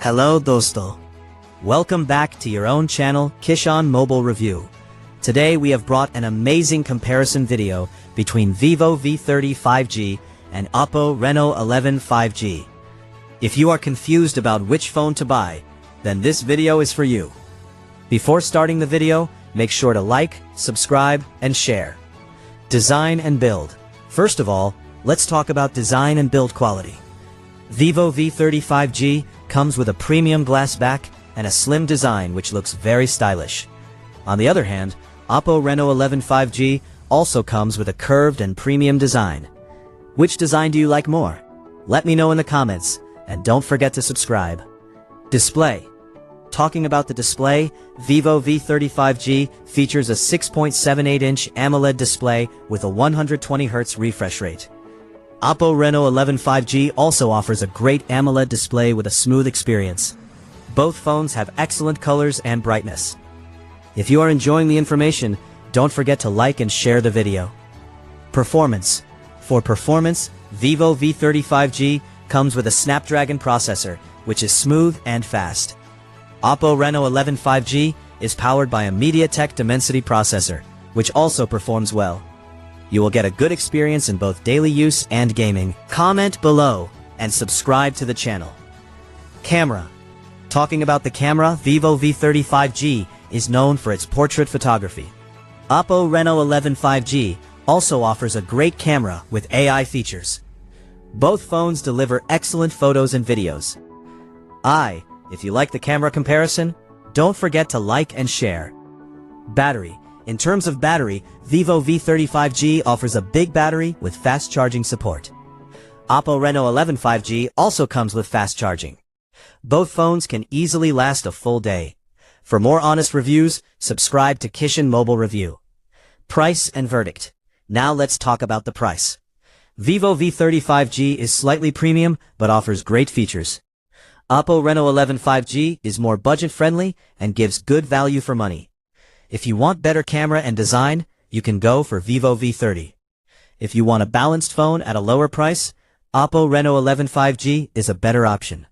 Hello dosto. Welcome back to your own channel, Kishan Mobile Review. Today we have brought an amazing comparison video between Vivo V30 5G and Oppo Reno11 5G. If you are confused about which phone to buy, then this video is for you. Before starting the video, make sure to like, subscribe, and share. Design and build. First of all, let's talk about design and build quality. Vivo V30 5G comes with a premium glass back and a slim design which looks very stylish. On the other hand, Oppo Reno11 5G also comes with a curved and premium design. Which design do you like more? Let me know in the comments, and don't forget to subscribe. Display. Talking about the display, Vivo V30 5G features a 6.78-inch AMOLED display with a 120Hz refresh rate. Oppo Reno11 5G also offers a great AMOLED display with a smooth experience. Both phones have excellent colors and brightness. If you are enjoying the information, don't forget to like and share the video. Performance. For performance, Vivo V30 5G comes with a Snapdragon processor, which is smooth and fast. Oppo Reno11 5G is powered by a MediaTek Dimensity processor, which also performs well. You will get a good experience in both daily use and gaming. Comment below and subscribe to the channel. Camera. Talking about the camera, Vivo V30 5G is known for its portrait photography. Oppo Reno11 5G also offers a great camera with AI features. Both phones deliver excellent photos and videos. If you like the camera comparison, don't forget to like and share. Battery. In terms of battery, Vivo V30 5G offers a big battery with fast charging support. Oppo Reno11 5G also comes with fast charging. Both phones can easily last a full day. For more honest reviews, subscribe to Kishan Mobile Review. Price and verdict. Now let's talk about the price. Vivo V30 5G is slightly premium but offers great features. Oppo Reno11 5G is more budget-friendly and gives good value for money. If you want better camera and design, you can go for Vivo V30. If you want a balanced phone at a lower price, Oppo Reno11 5G is a better option.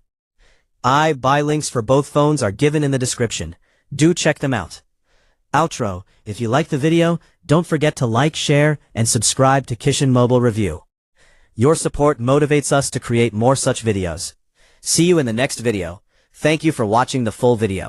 Buy links for both phones are given in the description. Do check them out. Outro. If you like the video, don't forget to like, share, and subscribe to Kishan Mobile Review. Your support motivates us to create more such videos. See you in the next video. Thank you for watching the full video.